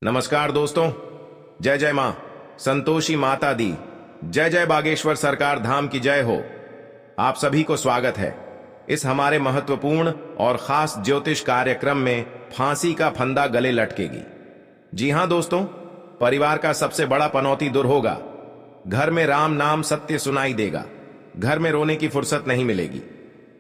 नमस्कार दोस्तों। जय जय मां संतोषी माता दी, जय जय बागेश्वर सरकार धाम की जय हो। आप सभी को स्वागत है इस हमारे महत्वपूर्ण और खास ज्योतिष कार्यक्रम में फांसी का फंदा गले लटकेगी। जी हां दोस्तों, परिवार का सबसे बड़ा पनौती दूर होगा। घर में राम नाम सत्य सुनाई देगा। घर में रोने की फुर्सत नहीं मिलेगी।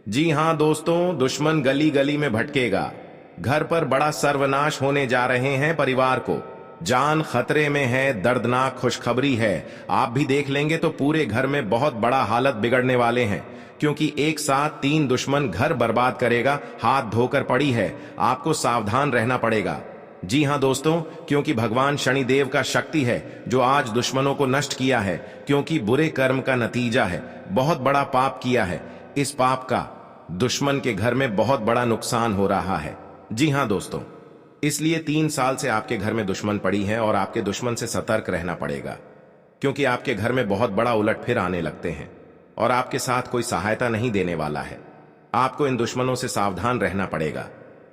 जी हां दोस्तों, दुश्मन गली गली में भटकेगा। घर पर बड़ा सर्वनाश होने जा रहे हैं। परिवार को जान खतरे में है। दर्दनाक खुशखबरी है। आप भी देख लेंगे तो पूरे घर में बहुत बड़ा हालत बिगड़ने वाले हैं, क्योंकि एक साथ 3 दुश्मन घर बर्बाद करेगा। हाथ धोकर पड़ी है, आपको सावधान रहना पड़ेगा। जी हां दोस्तों, क्योंकि भगवान शनिदेव का शक्ति है जो आज दुश्मनों को नष्ट किया है, क्योंकि बुरे कर्म का नतीजा है। बहुत बड़ा पाप किया है। इस पाप का दुश्मन के घर में बहुत बड़ा नुकसान हो रहा है। जी हां दोस्तों, इसलिए 3 साल से आपके घर में दुश्मन पड़ी है और आपके दुश्मन से सतर्क रहना पड़ेगा, क्योंकि आपके घर में बहुत बड़ा उलटफेर आने लगते हैं और आपके साथ कोई सहायता नहीं देने वाला है। आपको इन दुश्मनों से सावधान रहना पड़ेगा,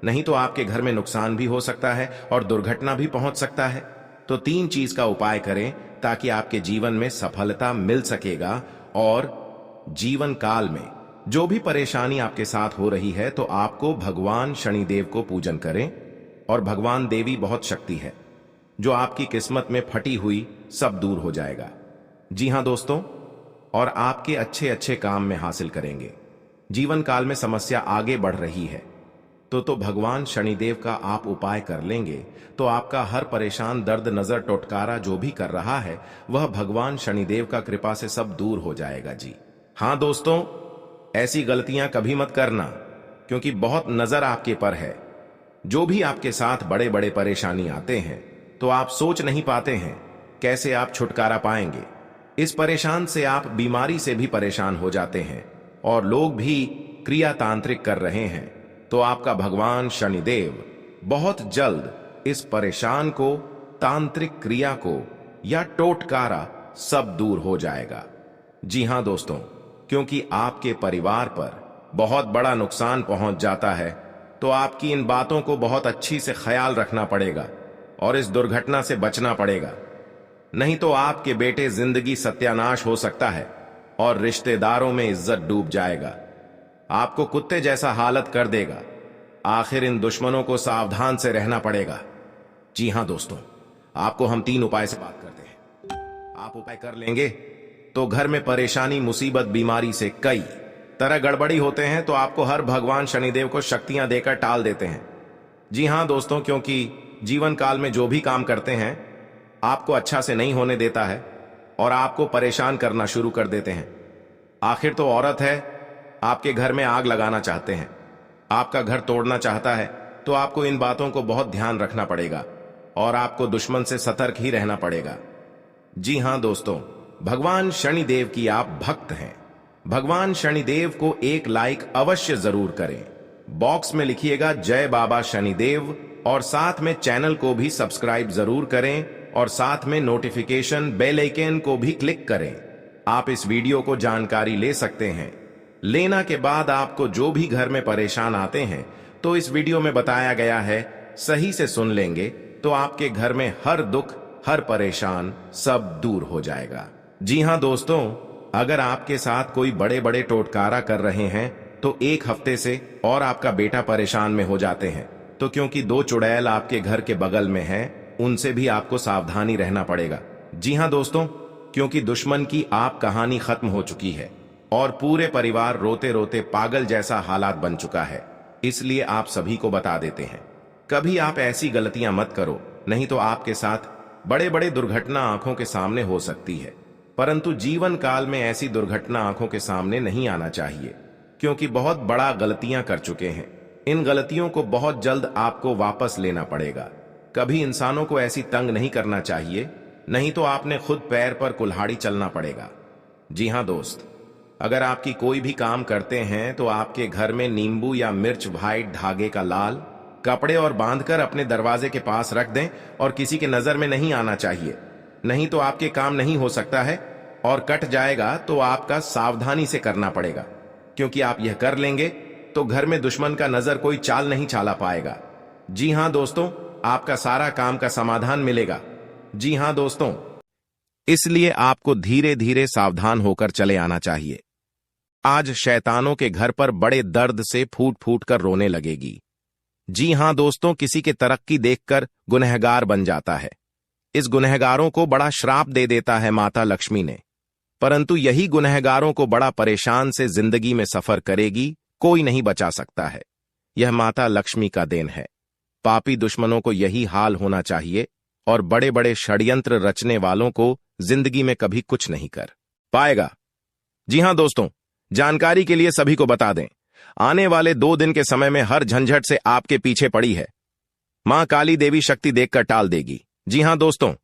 नहीं तो आपके घर में नुकसान भी हो सकता है और दुर्घटना भी पहुंच सकता है। तो 3 चीज का उपाय करें ताकि आपके जीवन में सफलता मिल सकेगा। और जीवन काल में जो भी परेशानी आपके साथ हो रही है, तो आपको भगवान शनिदेव को पूजन करें। और भगवान देवी बहुत शक्ति है, जो आपकी किस्मत में फटी हुई सब दूर हो जाएगा। जी हां दोस्तों, और आपके अच्छे अच्छे काम में हासिल करेंगे। जीवन काल में समस्या आगे बढ़ रही है तो भगवान शनिदेव का आप उपाय कर लेंगे तो आपका हर परेशान दर्द नजर टोटकारा जो भी कर रहा है, वह भगवान शनिदेव का कृपा से सब दूर हो जाएगा। जी हां दोस्तों, ऐसी गलतियां कभी मत करना, क्योंकि बहुत नजर आपके पर है। जो भी आपके साथ बड़े बड़े परेशानी आते हैं, तो आप सोच नहीं पाते हैं कैसे आप छुटकारा पाएंगे। इस परेशान से आप बीमारी से भी परेशान हो जाते हैं और लोग भी क्रिया तांत्रिक कर रहे हैं। तो आपका भगवान शनिदेव बहुत जल्द इस परेशान को, तांत्रिक क्रिया को या टोटकारा सब दूर हो जाएगा। जी हां दोस्तों, क्योंकि आपके परिवार पर बहुत बड़ा नुकसान पहुंच जाता है, तो आपकी इन बातों को बहुत अच्छी से ख्याल रखना पड़ेगा और इस दुर्घटना से बचना पड़ेगा। नहीं तो आपके बेटे जिंदगी सत्यानाश हो सकता है और रिश्तेदारों में इज्जत डूब जाएगा। आपको कुत्ते जैसा हालत कर देगा। आखिर इन दुश्मनों को सावधान से रहना पड़ेगा। जी हां दोस्तों, आपको हम 3 उपाय से बात करते हैं। आप उपाय कर लेंगे तो घर में परेशानी, मुसीबत, बीमारी से कई तरह गड़बड़ी होते हैं, तो आपको हर भगवान शनिदेव को शक्तियां देकर टाल देते हैं। जी हां दोस्तों, क्योंकि जीवन काल में जो भी काम करते हैं, आपको अच्छा से नहीं होने देता है और आपको परेशान करना शुरू कर देते हैं। आखिर तो औरत है, आपके घर में आग लगाना चाहते हैं, आपका घर तोड़ना चाहता है, तो आपको इन बातों को बहुत ध्यान रखना पड़ेगा और आपको दुश्मन से सतर्क ही रहना पड़ेगा। जी हां दोस्तों, भगवान शनिदेव की आप भक्त हैं। भगवान शनिदेव को एक लाइक अवश्य जरूर करें। बॉक्स में लिखिएगा जय बाबा शनिदेव और साथ में चैनल को भी सब्सक्राइब जरूर करें और साथ में नोटिफिकेशन बेल आइकन को भी क्लिक करें। आप इस वीडियो को जानकारी ले सकते हैं। लेना के बाद आपको जो भी घर में परेशान आते हैं, तो इस वीडियो में बताया गया है, सही से सुन लेंगे तो आपके घर में हर दुख, हर परेशान सब दूर हो जाएगा। जी हां दोस्तों, अगर आपके साथ कोई बड़े बड़े टोटकारा कर रहे हैं, तो 1 हफ्ते से और आपका बेटा परेशान में हो जाते हैं, तो क्योंकि 2 चुड़ैल आपके घर के बगल में हैं, उनसे भी आपको सावधानी रहना पड़ेगा। जी हां दोस्तों, क्योंकि दुश्मन की आप कहानी खत्म हो चुकी है और पूरे परिवार रोते रोते पागल जैसा हालात बन चुका है। इसलिए आप सभी को बता देते हैं, कभी आप ऐसी गलतियां मत करो, नहीं तो आपके साथ बड़े बड़े दुर्घटना आंखों के सामने हो सकती है। परंतु जीवन काल में ऐसी दुर्घटना आंखों के सामने नहीं आना चाहिए, क्योंकि बहुत बड़ा गलतियां कर चुके हैं। इन गलतियों को बहुत जल्द आपको वापस लेना पड़ेगा। कभी इंसानों को ऐसी तंग नहीं करना चाहिए, नहीं तो आपने खुद पैर पर कुल्हाड़ी चलना पड़ेगा। जी हां दोस्त, अगर आपकी कोई भी काम करते हैं, तो आपके घर में नींबू या मिर्च व्हाइट धागे का लाल कपड़े और बांधकर अपने दरवाजे के पास रख दें और किसी के नजर में नहीं आना चाहिए, नहीं तो आपके काम नहीं हो सकता है और कट जाएगा। तो आपका सावधानी से करना पड़ेगा, क्योंकि आप यह कर लेंगे तो घर में दुश्मन का नजर कोई चाल नहीं चला पाएगा। जी हां दोस्तों, आपका सारा काम का समाधान मिलेगा। जी हां दोस्तों, इसलिए आपको धीरे धीरे सावधान होकर चले आना चाहिए। आज शैतानों के घर पर बड़े दर्द से फूट फूट कर रोने लगेगी। जी हां दोस्तों, किसी के तरक्की देखकर गुनहगार बन जाता है। इस गुनहगारों को बड़ा श्राप दे देता है माता लक्ष्मी ने, परंतु यही गुनहगारों को बड़ा परेशान से जिंदगी में सफर करेगी, कोई नहीं बचा सकता है। यह माता लक्ष्मी का देन है। पापी दुश्मनों को यही हाल होना चाहिए और बड़े बड़े षड्यंत्र रचने वालों को जिंदगी में कभी कुछ नहीं कर पाएगा। जी हां दोस्तों, जानकारी के लिए सभी को बता दें, आने वाले 2 दिन के समय में हर झंझट से आपके पीछे पड़ी है मां काली देवी शक्ति देखकर टाल देगी। जी हां दोस्तों,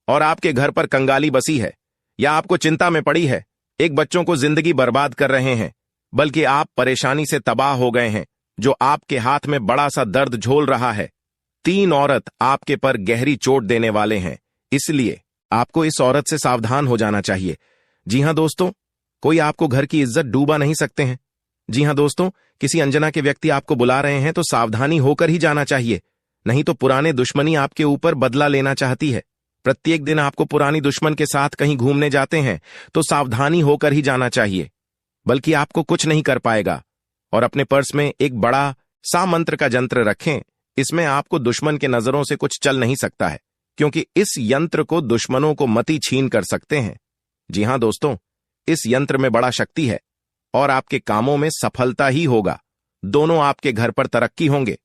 और आपके घर पर कंगाली बसी है या आपको चिंता में पड़ी है, एक बच्चों को जिंदगी बर्बाद कर रहे हैं, बल्कि आप परेशानी से तबाह हो गए हैं, जो आपके हाथ में बड़ा सा दर्द झोल रहा है। 3 औरत आपके पर गहरी चोट देने वाले हैं, इसलिए आपको इस औरत से सावधान हो जाना चाहिए। जी हां दोस्तों, कोई आपको घर की इज्जत डूबा नहीं सकते हैं। जी हां दोस्तों, किसी अनजाना के व्यक्ति आपको बुला रहे हैं तो सावधानी होकर ही जाना चाहिए, नहीं तो पुराने दुश्मनी आपके ऊपर बदला लेना चाहती है। प्रत्येक दिन आपको पुरानी दुश्मन के साथ कहीं घूमने जाते हैं तो सावधानी होकर ही जाना चाहिए, बल्कि आपको कुछ नहीं कर पाएगा। और अपने पर्स में एक बड़ा सा मंत्र का यंत्र रखें, इसमें आपको दुश्मन के नजरों से कुछ चल नहीं सकता है, क्योंकि इस यंत्र को दुश्मनों को मति छीन कर सकते हैं। जी हां दोस्तों, इस यंत्र में बड़ा शक्ति है और आपके कामों में सफलता ही होगा। दोनों आपके घर पर तरक्की होंगे।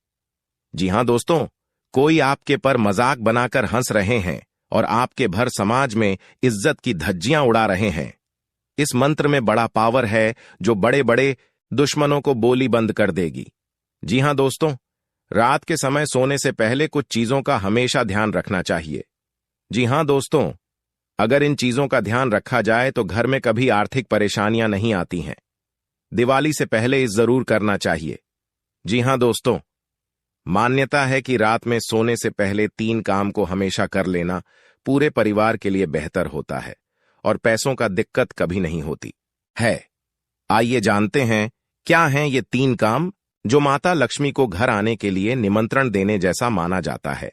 जी हां दोस्तों, कोई आपके पर मजाक बनाकर हंस रहे हैं और आपके भर समाज में इज्जत की धज्जियां उड़ा रहे हैं। इस मंत्र में बड़ा पावर है जो बड़े बड़े दुश्मनों को बोली बंद कर देगी। जी हां दोस्तों, रात के समय सोने से पहले कुछ चीजों का हमेशा ध्यान रखना चाहिए। जी हां दोस्तों, अगर इन चीजों का ध्यान रखा जाए तो घर में कभी आर्थिक परेशानियां नहीं आती हैं। दिवाली से पहले इस जरूर करना चाहिए। जी हां दोस्तों, मान्यता है कि रात में सोने से पहले 3 काम को हमेशा कर लेना पूरे परिवार के लिए बेहतर होता है और पैसों का दिक्कत कभी नहीं होती है। आइए जानते हैं क्या हैं ये 3 काम जो माता लक्ष्मी को घर आने के लिए निमंत्रण देने जैसा माना जाता है।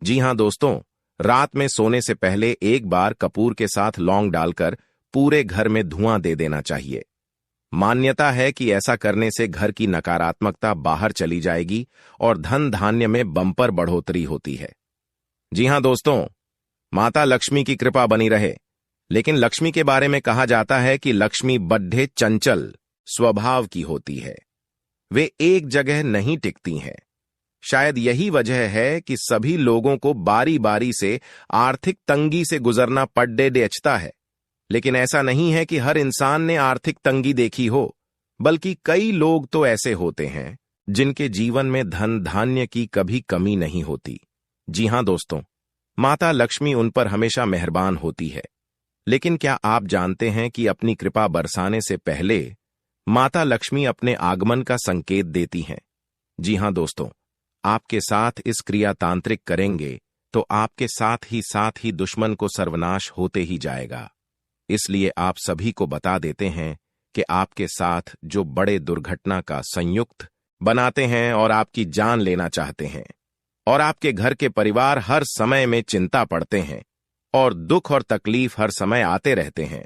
जी हां दोस्तों, रात में सोने से पहले एक बार कपूर के साथ लौंग डालकर पूरे घर में धुआं दे देना चाहिए। मान्यता है कि ऐसा करने से घर की नकारात्मकता बाहर चली जाएगी और धन धान्य में बम्पर बढ़ोतरी होती है। जी हां दोस्तों, माता लक्ष्मी की कृपा बनी रहे। लेकिन लक्ष्मी के बारे में कहा जाता है कि लक्ष्मी बड्ढे चंचल स्वभाव की होती है, वे एक जगह नहीं टिकती हैं। शायद यही वजह है कि सभी लोगों को बारी बारी से आर्थिक तंगी से गुजरना पड़ता है। लेकिन ऐसा नहीं है कि हर इंसान ने आर्थिक तंगी देखी हो, बल्कि कई लोग तो ऐसे होते हैं जिनके जीवन में धन धान्य की कभी कमी नहीं होती। जी हां दोस्तों, माता लक्ष्मी उन पर हमेशा मेहरबान होती है। लेकिन क्या आप जानते हैं कि अपनी कृपा बरसाने से पहले माता लक्ष्मी अपने आगमन का संकेत देती हैं। जी हां दोस्तों, आपके साथ इस क्रिया तांत्रिक करेंगे तो आपके साथ ही दुश्मन को सर्वनाश होते ही जाएगा। इसलिए आप सभी को बता देते हैं कि आपके साथ जो बड़े दुर्घटना का संयुक्त बनाते हैं और आपकी जान लेना चाहते हैं, और आपके घर के परिवार हर समय में चिंता पड़ते हैं और दुख और तकलीफ हर समय आते रहते हैं,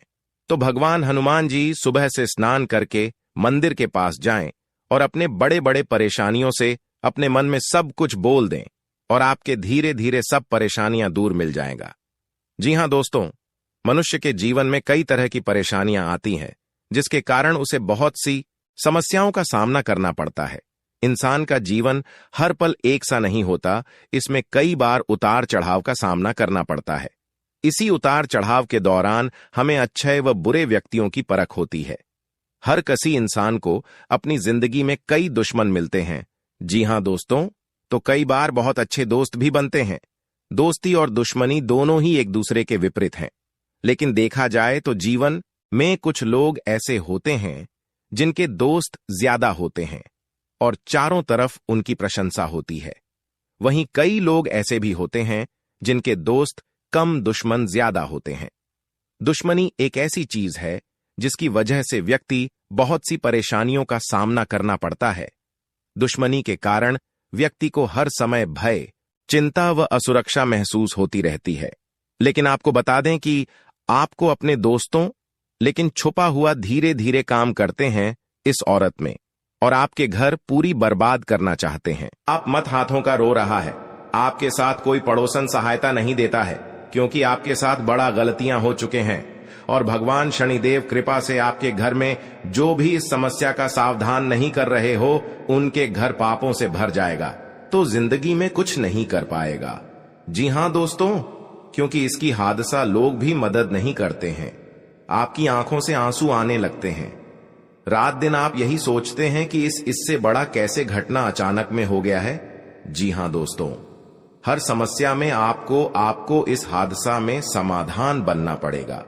तो भगवान हनुमान जी सुबह से स्नान करके मंदिर के पास जाएं और अपने बड़े बड़े परेशानियों से अपने मन में सब कुछ बोल दें और आपके धीरे धीरे सब परेशानियां दूर मिल जाएगा। जी हां दोस्तों, मनुष्य के जीवन में कई तरह की परेशानियां आती हैं, जिसके कारण उसे बहुत सी समस्याओं का सामना करना पड़ता है। इंसान का जीवन हर पल एक सा नहीं होता, इसमें कई बार उतार चढ़ाव का सामना करना पड़ता है। इसी उतार चढ़ाव के दौरान हमें अच्छे व बुरे व्यक्तियों की परख होती है। हर किसी इंसान को अपनी जिंदगी में कई दुश्मन मिलते हैं। जी हां दोस्तों, तो कई बार बहुत अच्छे दोस्त भी बनते हैं। दोस्ती और दुश्मनी दोनों ही एक दूसरे के विपरीत हैं। लेकिन देखा जाए तो जीवन में कुछ लोग ऐसे होते हैं जिनके दोस्त ज्यादा होते हैं और चारों तरफ उनकी प्रशंसा होती है। वहीं कई लोग ऐसे भी होते हैं जिनके दोस्त कम, दुश्मन ज्यादा होते हैं। दुश्मनी एक ऐसी चीज है जिसकी वजह से व्यक्ति बहुत सी परेशानियों का सामना करना पड़ता है। दुश्मनी के कारण व्यक्ति को हर समय भय, चिंता व असुरक्षा महसूस होती रहती है। लेकिन आपको बता दें कि आपको अपने दोस्तों लेकिन छुपा हुआ धीरे धीरे काम करते हैं इस औरत में, और आपके घर पूरी बर्बाद करना चाहते हैं। आप मत हाथों का रो रहा है। आपके साथ कोई पड़ोसन सहायता नहीं देता है, क्योंकि आपके साथ बड़ा गलतियां हो चुके हैं, और भगवान शनिदेव कृपा से आपके घर में जो भी इस समस्या का सावधान नहीं कर रहे हो, उनके घर पापों से भर जाएगा, तो जिंदगी में कुछ नहीं कर पाएगा। जी हां दोस्तों, क्योंकि इसकी हादसा लोग भी मदद नहीं करते हैं। आपकी आंखों से आंसू आने लगते हैं। रात दिन आप यही सोचते हैं कि इससे बड़ा कैसे घटना अचानक में हो गया है। जी हां दोस्तों, हर समस्या में आपको इस हादसा में समाधान बनना पड़ेगा।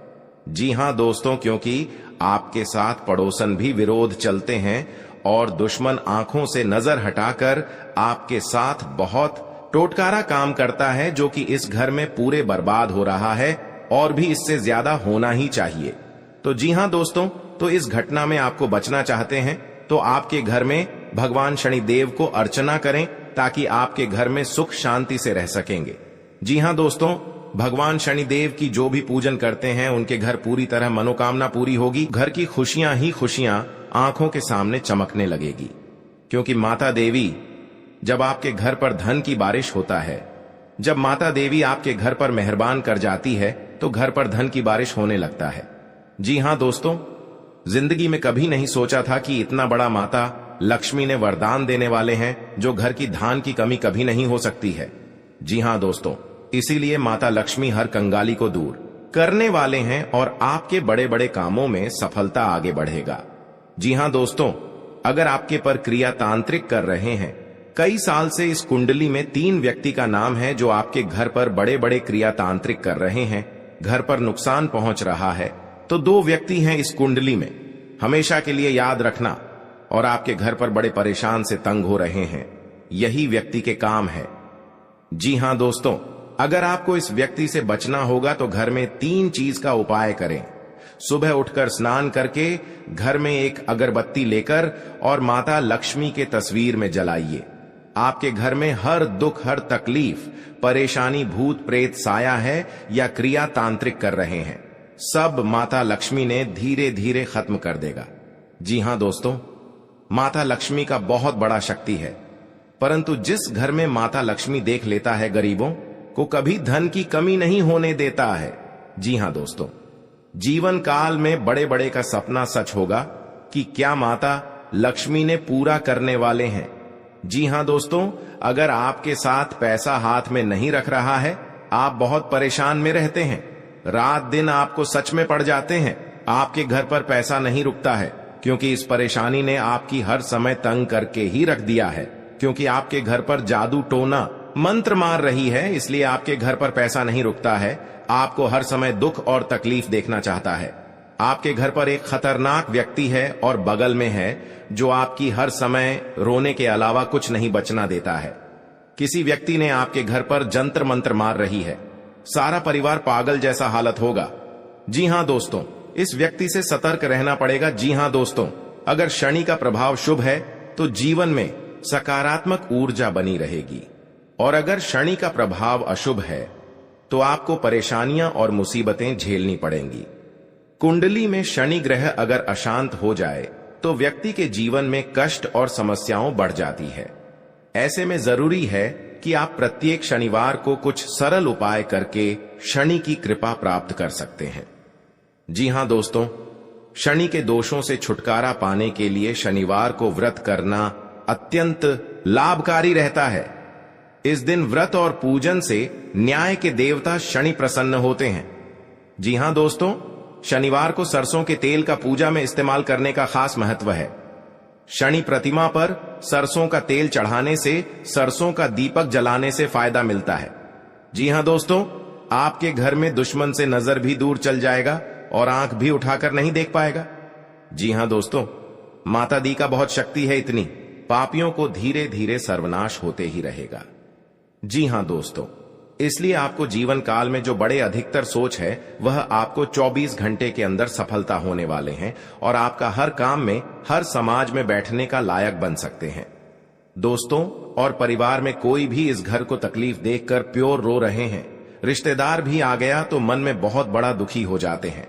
जी हां दोस्तों, क्योंकि आपके साथ पड़ोसन भी विरोध चलते हैं और दुश्मन आंखों से नजर हटाकर आपके साथ बहुत टोटकारा काम करता है, जो कि इस घर में पूरे बर्बाद हो रहा है और भी इससे ज्यादा होना ही चाहिए। तो जी हां दोस्तों, तो इस घटना में आपको बचना चाहते हैं तो आपके घर में भगवान शनिदेव को अर्चना करें, ताकि आपके घर में सुख शांति से रह सकेंगे। जी हां दोस्तों, भगवान शनिदेव की जो भी पूजन करते हैं उनके घर पूरी तरह मनोकामना पूरी होगी। घर की खुशियां ही खुशियां आंखों के सामने चमकने लगेगी, क्योंकि माता देवी जब आपके घर पर धन की बारिश होता है, जब माता देवी आपके घर पर मेहरबान कर जाती है, तो घर पर धन की बारिश होने लगता है। जी हां दोस्तों, जिंदगी में कभी नहीं सोचा था कि इतना बड़ा माता लक्ष्मी ने वरदान देने वाले हैं, जो घर की धान की कमी कभी नहीं हो सकती है। जी हां दोस्तों, इसीलिए माता लक्ष्मी हर कंगाली को दूर करने वाले हैं और आपके बड़े बड़े कामों में सफलता आगे बढ़ेगा। जी हां दोस्तों, अगर आपके पर क्रिया तांत्रिक कर रहे हैं, कई साल से इस कुंडली में 3 व्यक्ति का नाम है जो आपके घर पर बड़े बड़े क्रिया तांत्रिक कर रहे हैं, घर पर नुकसान पहुंच रहा है, तो 2 व्यक्ति हैं इस कुंडली में, हमेशा के लिए याद रखना। और आपके घर पर बड़े परेशान से तंग हो रहे हैं, यही व्यक्ति के काम है। जी हां दोस्तों, अगर आपको इस व्यक्ति से बचना होगा तो घर में 3 चीज का उपाय करें। सुबह उठकर स्नान करके घर में एक अगरबत्ती लेकर और माता लक्ष्मी के तस्वीर में जलाइए। आपके घर में हर दुख, हर तकलीफ, परेशानी, भूत प्रेत साया है या क्रिया तांत्रिक कर रहे हैं, सब माता लक्ष्मी ने धीरे धीरे खत्म कर देगा। जी हां दोस्तों, माता लक्ष्मी का बहुत बड़ा शक्ति है, परंतु जिस घर में माता लक्ष्मी देख लेता है गरीबों को, कभी धन की कमी नहीं होने देता है। जी हां दोस्तों, जीवन काल में बड़े बड़े का सपना सच होगा कि क्या माता लक्ष्मी ने पूरा करने वाले हैं। जी हां दोस्तों, अगर आपके साथ पैसा हाथ में नहीं रख रहा है, आप बहुत परेशान में रहते हैं, रात दिन आपको सच में पड़ जाते हैं, आपके घर पर पैसा नहीं रुकता है, क्योंकि इस परेशानी ने आपकी हर समय तंग करके ही रख दिया है, क्योंकि आपके घर पर जादू टोना मंत्र मार रही है, इसलिए आपके घर पर पैसा नहीं रुकता है, आपको हर समय दुख और तकलीफ देखना चाहता है। आपके घर पर एक खतरनाक व्यक्ति है और बगल में है, जो आपकी हर समय रोने के अलावा कुछ नहीं बचना देता है। किसी व्यक्ति ने आपके घर पर जंतर मंत्र मार रही है, सारा परिवार पागल जैसा हालत होगा। जी हां दोस्तों, इस व्यक्ति से सतर्क रहना पड़ेगा। जी हां दोस्तों, अगर शनि का प्रभाव शुभ है तो जीवन में सकारात्मक ऊर्जा बनी रहेगी, और अगर शनि का प्रभाव अशुभ है तो आपको परेशानियां और मुसीबतें झेलनी पड़ेंगी। कुंडली में शनि ग्रह अगर अशांत हो जाए तो व्यक्ति के जीवन में कष्ट और समस्याओं बढ़ जाती है। ऐसे में जरूरी है कि आप प्रत्येक शनिवार को कुछ सरल उपाय करके शनि की कृपा प्राप्त कर सकते हैं। जी हां दोस्तों, शनि के दोषों से छुटकारा पाने के लिए शनिवार को व्रत करना अत्यंत लाभकारी रहता है। इस दिन व्रत और पूजन से न्याय के देवता शनि प्रसन्न होते हैं। जी हां दोस्तों, शनिवार को सरसों के तेल का पूजा में इस्तेमाल करने का खास महत्व है। शनि प्रतिमा पर सरसों का तेल चढ़ाने से, सरसों का दीपक जलाने से फायदा मिलता है। जी हां दोस्तों, आपके घर में दुश्मन से नजर भी दूर चल जाएगा और आंख भी उठाकर नहीं देख पाएगा। जी हां दोस्तों, माता दी का बहुत शक्ति है, इतनी पापियों को धीरे धीरे सर्वनाश होते ही रहेगा। जी हां दोस्तों, इसलिए आपको जीवन काल में जो बड़े अधिकतर सोच है, वह आपको 24 घंटे के अंदर सफलता होने वाले हैं और आपका हर काम में, हर समाज में बैठने का लायक बन सकते हैं। दोस्तों और परिवार में कोई भी इस घर को तकलीफ देखकर प्योर रो रहे हैं। रिश्तेदार भी आ गया तो मन में बहुत बड़ा दुखी हो जाते हैं।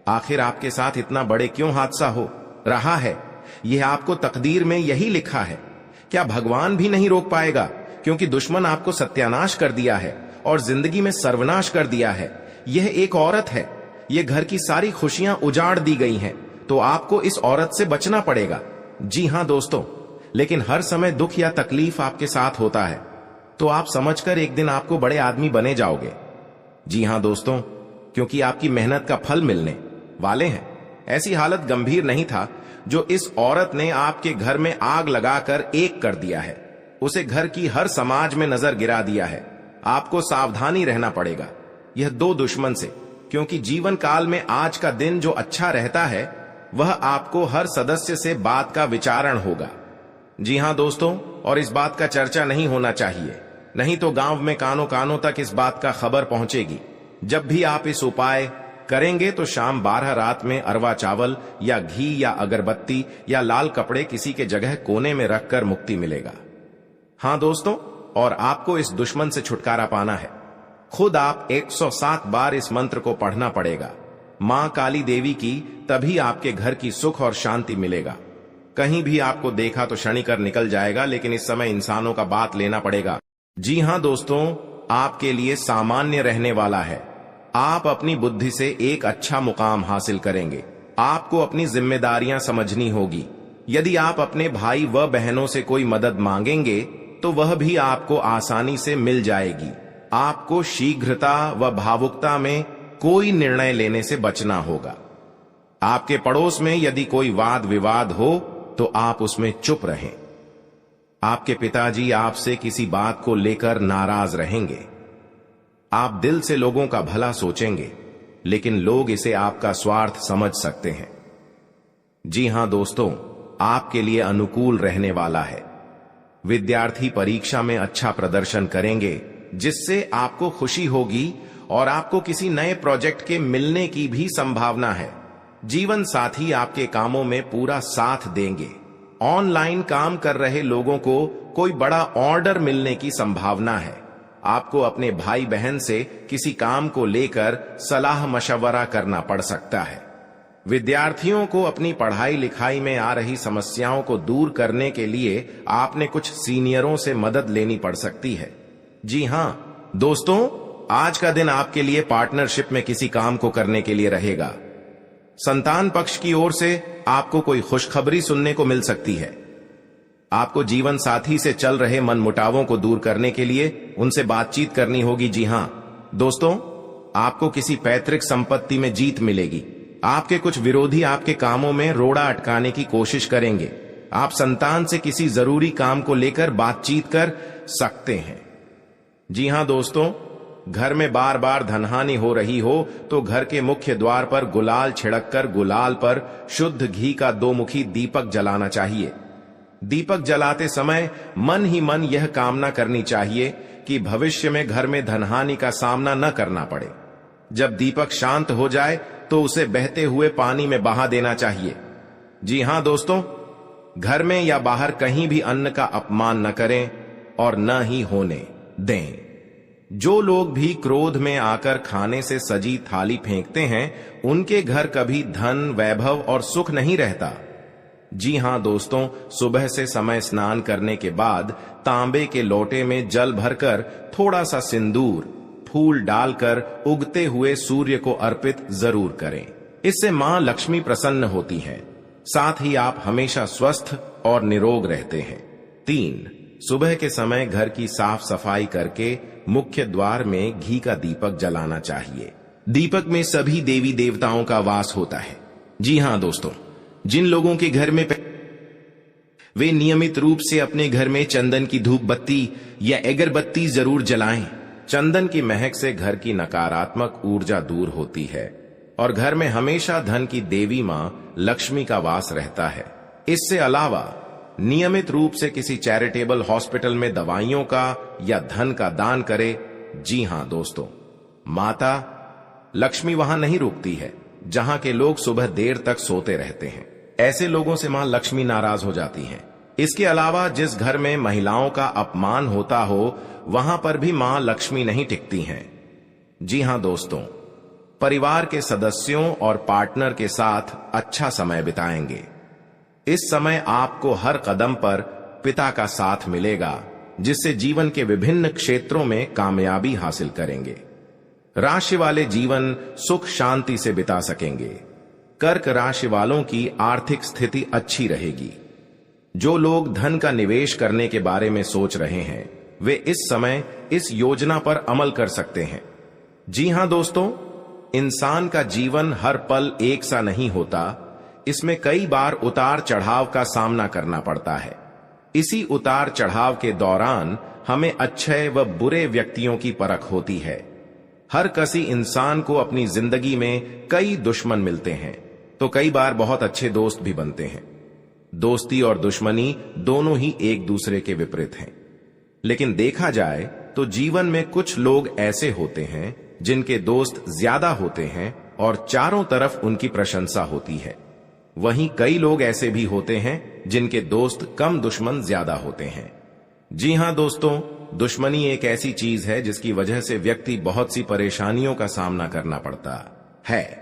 आखिर आपके साथ इतना बड़े क्यों हादसा हो रहा है? यह आपको तकदीर में यही लिखा है। क्या भगवान भी नहीं रोक पाएगा? क्योंकि दुश्मन आपको सत्यानाश कर दिया है और जिंदगी में सर्वनाश कर दिया है। यह एक औरत है। यह घर की सारी खुशियां उजाड़ दी गई हैं, तो आपको इस औरत से बचना पड़ेगा। जी हां दोस्तों, लेकिन हर समय दुख या तकलीफ आपके साथ होता है तो आप समझकर एक दिन आपको बड़े आदमी बने जाओगे। जी हां दोस्तों, क्योंकि आपकी मेहनत का फल मिलने वाले हैं। ऐसी हालत गंभीर नहीं था जो इस औरत ने आपके घर में आग लगाकर एक कर दिया है। उसे घर की हर समाज में नजर गिरा दिया है। आपको सावधानी रहना पड़ेगा यह दो दुश्मन से, क्योंकि जीवन काल में आज का दिन जो अच्छा रहता है वह आपको हर सदस्य से बात का विचारण होगा। जी हां दोस्तों, और इस बात का चर्चा नहीं होना चाहिए, नहीं तो गांव में कानों कानों तक इस बात का खबर पहुंचेगी। जब भी आप इस उपाय करेंगे तो शाम 12 रात में अरवा चावल या घी या अगरबत्ती या लाल कपड़े किसी के जगह कोने में रखकर मुक्ति मिलेगा। हां दोस्तों, और आपको इस दुश्मन से छुटकारा पाना है। खुद आप 107 बार इस मंत्र को पढ़ना पड़ेगा। मां काली देवी की, तभी आपके घर की सुख और शांति मिलेगा। कहीं भी आपको देखा तो क्षणिकर निकल जाएगा, लेकिन इस समय इंसानों का बात लेना पड़ेगा। जी हां दोस्तों, आपके लिए सामान्य रहने वाला है। आप अपनी बुद्धि से एक अच्छा मुकाम हासिल करेंगे। आपको अपनी जिम्मेदारियां समझनी होगी। यदि आप अपने भाई व बहनों से कोई मदद मांगेंगे तो वह भी आपको आसानी से मिल जाएगी। आपको शीघ्रता व भावुकता में कोई निर्णय लेने से बचना होगा। आपके पड़ोस में यदि कोई वाद विवाद हो तो आप उसमें चुप रहें। आपके पिताजी आपसे किसी बात को लेकर नाराज रहेंगे। आप दिल से लोगों का भला सोचेंगे, लेकिन लोग इसे आपका स्वार्थ समझ सकते हैं। जी हां दोस्तों, आपके लिए अनुकूल रहने वाला है। विद्यार्थी परीक्षा में अच्छा प्रदर्शन करेंगे, जिससे आपको खुशी होगी और आपको किसी नए प्रोजेक्ट के मिलने की भी संभावना है। जीवन साथी आपके कामों में पूरा साथ देंगे। ऑनलाइन काम कर रहे लोगों को कोई बड़ा ऑर्डर मिलने की संभावना है। आपको अपने भाई बहन से किसी काम को लेकर सलाह मशवरा करना पड़ सकता है। विद्यार्थियों को अपनी पढ़ाई लिखाई में आ रही समस्याओं को दूर करने के लिए आपने कुछ सीनियरों से मदद लेनी पड़ सकती है। जी हां दोस्तों, आज का दिन आपके लिए पार्टनरशिप में किसी काम को करने के लिए रहेगा। संतान पक्ष की ओर से आपको कोई खुशखबरी सुनने को मिल सकती है। आपको जीवन साथी से चल रहे मनमुटावों को दूर करने के लिए उनसे बातचीत करनी होगी। जी हां दोस्तों, आपको किसी पैतृक संपत्ति में जीत मिलेगी। आपके कुछ विरोधी आपके कामों में रोड़ा अटकाने की कोशिश करेंगे। आप संतान से किसी जरूरी काम को लेकर बातचीत कर सकते हैं। जी हां दोस्तों, घर में बार बार धनहानि हो रही हो तो घर के मुख्य द्वार पर गुलाल छिड़ककर गुलाल पर शुद्ध घी का 2 मुखी दीपक जलाना चाहिए। दीपक जलाते समय मन ही मन यह कामना करनी चाहिए कि भविष्य में घर में धनहानि का सामना न करना पड़े। जब दीपक शांत हो जाए तो उसे बहते हुए पानी में बहा देना चाहिए। जी हां दोस्तों, घर में या बाहर कहीं भी अन्न का अपमान न करें और न ही होने दें। जो लोग भी क्रोध में आकर खाने से सजी थाली फेंकते हैं, उनके घर कभी धन, वैभव और सुख नहीं रहता। जी हां दोस्तों, सुबह से समय स्नान करने के बाद तांबे के लोटे में जल भरकर थोड़ा सा सिंदूर, फूल डालकर उगते हुए सूर्य को अर्पित जरूर करें। इससे मां लक्ष्मी प्रसन्न होती हैं। साथ ही आप हमेशा स्वस्थ और निरोग रहते हैं। 3, सुबह के समय घर की साफ सफाई करके मुख्य द्वार में घी का दीपक जलाना चाहिए। दीपक में सभी देवी देवताओं का वास होता है। जी हां दोस्तों, जिन लोगों के घर में वे नियमित रूप से अपने घर में चंदन की धूप बत्ती या अगरबत्ती जरूर जलाएं। चंदन की महक से घर की नकारात्मक ऊर्जा दूर होती है और घर में हमेशा धन की देवी मां लक्ष्मी का वास रहता है। इससे अलावा नियमित रूप से किसी चैरिटेबल हॉस्पिटल में दवाइयों का या धन का दान करें। जी हां दोस्तों, माता लक्ष्मी वहां नहीं रुकती है जहां के लोग सुबह देर तक सोते रहते हैं। ऐसे लोगों से मां लक्ष्मी नाराज हो जाती हैं। इसके अलावा जिस घर में महिलाओं का अपमान होता हो वहां पर भी मां लक्ष्मी नहीं टिकती हैं। जी हां दोस्तों, परिवार के सदस्यों और पार्टनर के साथ अच्छा समय बिताएंगे। इस समय आपको हर कदम पर पिता का साथ मिलेगा, जिससे जीवन के विभिन्न क्षेत्रों में कामयाबी हासिल करेंगे। राशि वाले जीवन सुख शांति से बिता सकेंगे। कर्क राशि वालों की आर्थिक स्थिति अच्छी रहेगी। जो लोग धन का निवेश करने के बारे में सोच रहे हैं वे इस समय इस योजना पर अमल कर सकते हैं। जी हां दोस्तों, इंसान का जीवन हर पल एक सा नहीं होता। इसमें कई बार उतार चढ़ाव का सामना करना पड़ता है। इसी उतार चढ़ाव के दौरान हमें अच्छे व बुरे व्यक्तियों की परख होती है। हर किसी इंसान को अपनी जिंदगी में कई दुश्मन मिलते हैं, तो कई बार बहुत अच्छे दोस्त भी बनते हैं। दोस्ती और दुश्मनी दोनों ही एक दूसरे के विपरीत हैं। लेकिन देखा जाए तो जीवन में कुछ लोग ऐसे होते हैं जिनके दोस्त ज्यादा होते हैं और चारों तरफ उनकी प्रशंसा होती है। वहीं कई लोग ऐसे भी होते हैं जिनके दोस्त कम, दुश्मन ज्यादा होते हैं। जी हां दोस्तों, दुश्मनी एक ऐसी चीज है जिसकी वजह से व्यक्ति बहुत सी परेशानियों का सामना करना पड़ता है।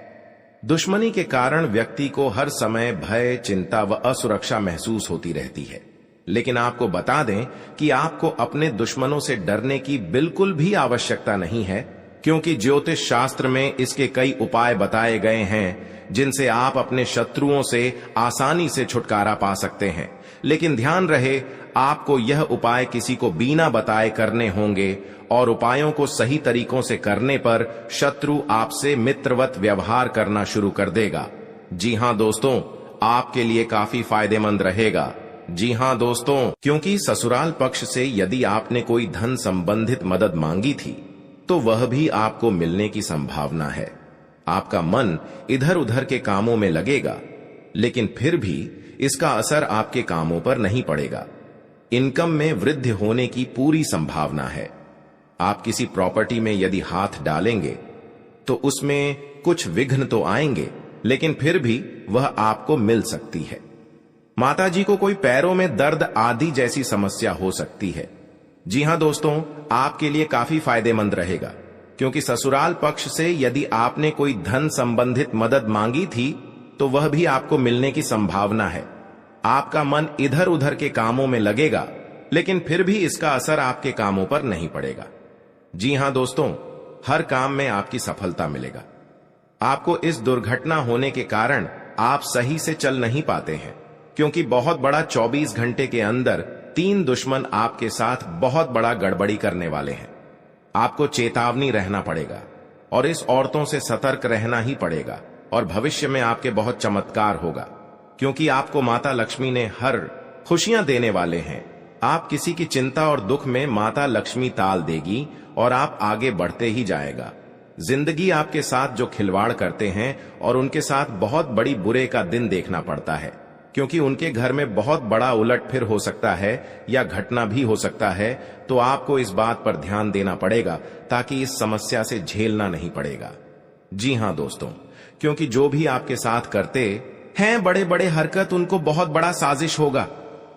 दुश्मनी के कारण व्यक्ति को हर समय भय, चिंता व असुरक्षा महसूस होती रहती है। लेकिन आपको बता दें कि आपको अपने दुश्मनों से डरने की बिल्कुल भी आवश्यकता नहीं है, क्योंकि ज्योतिष शास्त्र में इसके कई उपाय बताए गए हैं जिनसे आप अपने शत्रुओं से आसानी से छुटकारा पा सकते हैं। लेकिन ध्यान रहे, आपको यह उपाय किसी को बिना बताए करने होंगे और उपायों को सही तरीकों से करने पर शत्रु आपसे मित्रवत व्यवहार करना शुरू कर देगा। जी हां दोस्तों, आपके लिए काफी फायदेमंद रहेगा। जी हां दोस्तों, क्योंकि ससुराल पक्ष से यदि आपने कोई धन संबंधित मदद मांगी थी तो वह भी आपको मिलने की संभावना है। आपका मन इधर उधर के कामों में लगेगा, लेकिन फिर भी इसका असर आपके कामों पर नहीं पड़ेगा। इनकम में वृद्धि होने की पूरी संभावना है। आप किसी प्रॉपर्टी में यदि हाथ डालेंगे तो उसमें कुछ विघ्न तो आएंगे, लेकिन फिर भी वह आपको मिल सकती है। माताजी को कोई पैरों में दर्द आदि जैसी समस्या हो सकती है। जी हां दोस्तों, आपके लिए काफी फायदेमंद रहेगा, क्योंकि ससुराल पक्ष से यदि आपने कोई धन संबंधित मदद मांगी थी तो वह भी आपको मिलने की संभावना है। आपका मन इधर उधर के कामों में लगेगा, लेकिन फिर भी इसका असर आपके कामों पर नहीं पड़ेगा। जी हां दोस्तों, हर काम में आपकी सफलता मिलेगा। आपको इस दुर्घटना होने के कारण आप सही से चल नहीं पाते हैं, क्योंकि बहुत बड़ा 24 घंटे के अंदर 3 दुश्मन आपके साथ बहुत बड़ा गड़बड़ी करने वाले हैं। आपको चेतावनी रहना पड़ेगा और इस औरतों से सतर्क रहना ही पड़ेगा। और भविष्य में आपके बहुत चमत्कार होगा, क्योंकि आपको माता लक्ष्मी ने हर खुशियां देने वाले हैं। आप किसी की चिंता और दुख में माता लक्ष्मी ताल देगी और आप आगे बढ़ते ही जाएगा। जिंदगी आपके साथ जो खिलवाड़ करते हैं और उनके साथ बहुत बड़ी बुरे का दिन देखना पड़ता है, क्योंकि उनके घर में बहुत बड़ा उलटफेर हो सकता है या घटना भी हो सकता है। तो आपको इस बात पर ध्यान देना पड़ेगा ताकि इस समस्या से झेलना नहीं पड़ेगा। जी हां दोस्तों, क्योंकि जो भी आपके साथ करते हैं बड़े बड़े हरकत, उनको बहुत बड़ा साजिश होगा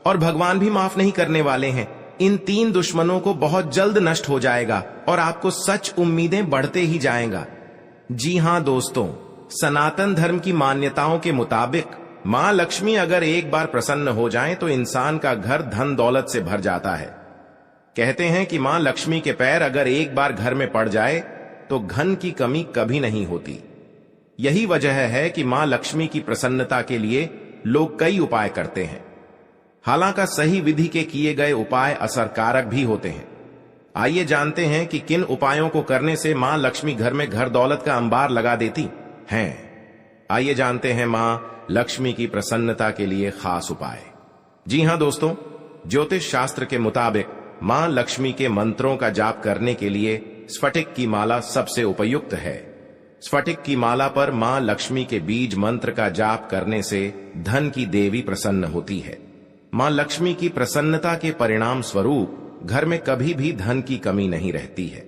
और भगवान भी माफ नहीं करने वाले हैं। इन 3 दुश्मनों को बहुत जल्द नष्ट हो जाएगा और आपको सच उम्मीदें बढ़ते ही जाएगा। जी हां दोस्तों, सनातन धर्म की मान्यताओं के मुताबिक मां लक्ष्मी अगर एक बार प्रसन्न हो जाएं तो इंसान का घर धन दौलत से भर जाता है। कहते हैं कि मां लक्ष्मी के पैर अगर एक बार घर में पड़ जाए तो धन की कमी कभी नहीं होती। यही वजह है कि मां लक्ष्मी की प्रसन्नता के लिए लोग कई उपाय करते हैं। हालांकि सही विधि के किए गए उपाय असरकारक भी होते हैं। आइए जानते हैं कि किन उपायों को करने से मां लक्ष्मी घर में घर दौलत का अंबार लगा देती हैं। आइए जानते हैं मां लक्ष्मी की प्रसन्नता के लिए खास उपाय। जी हां दोस्तों, ज्योतिष शास्त्र के मुताबिक मां लक्ष्मी के मंत्रों का जाप करने के लिए स्फटिक की माला सबसे उपयुक्त है। स्फटिक की माला पर मां लक्ष्मी के बीज मंत्र का जाप करने से धन की देवी प्रसन्न होती है। मां लक्ष्मी की प्रसन्नता के परिणाम स्वरूप घर में कभी भी धन की कमी नहीं रहती है।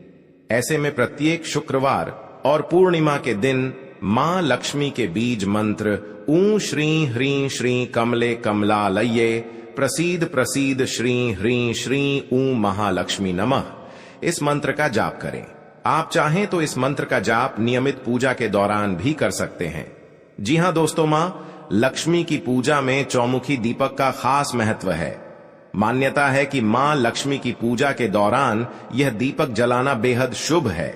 ऐसे में प्रत्येक शुक्रवार और पूर्णिमा के दिन मां लक्ष्मी के बीज मंत्र ऊ श्री ह्रीं श्री कमले कमलालये प्रसीद प्रसीद श्री ह्रीं श्री ऊ महालक्ष्मी नमः, इस मंत्र का जाप करें। आप चाहें तो इस मंत्र का जाप नियमित पूजा के दौरान भी कर सकते हैं। जी हां दोस्तों, मां लक्ष्मी की पूजा में चौमुखी दीपक का खास महत्व है। मान्यता है कि मां लक्ष्मी की पूजा के दौरान यह दीपक जलाना बेहद शुभ है।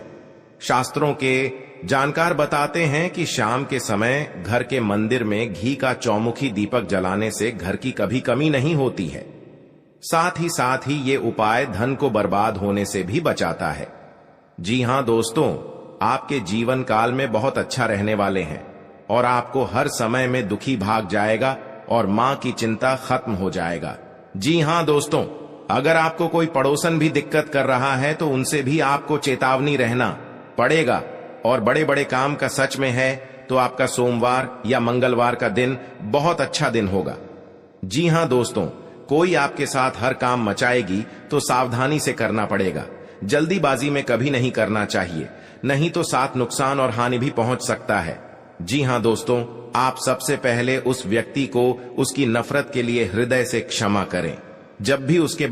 शास्त्रों के जानकार बताते हैं कि शाम के समय घर के मंदिर में घी का चौमुखी दीपक जलाने से घर की कभी कमी नहीं होती है। साथ ही ये उपाय धन को बर्बाद होने से भी बचाता है। जी हां दोस्तों, आपके जीवन काल में बहुत अच्छा रहने वाले हैं और आपको हर समय में दुखी भाग जाएगा और मां की चिंता खत्म हो जाएगा। जी हां दोस्तों, अगर आपको कोई पड़ोसन भी दिक्कत कर रहा है तो उनसे भी आपको चेतावनी रहना पड़ेगा। और बड़े बड़े काम का सच में है तो आपका सोमवार या मंगलवार का दिन बहुत अच्छा दिन होगा। जी हां दोस्तों, कोई आपके साथ हर काम मचाएगी तो सावधानी से करना पड़ेगा। जल्दीबाजी में कभी नहीं करना चाहिए, नहीं तो साथ नुकसान और हानि भी पहुंच सकता है। जी हां दोस्तों, आप सबसे पहले उस व्यक्ति को उसकी नफरत के लिए हृदय से क्षमा करें। जब भी उसके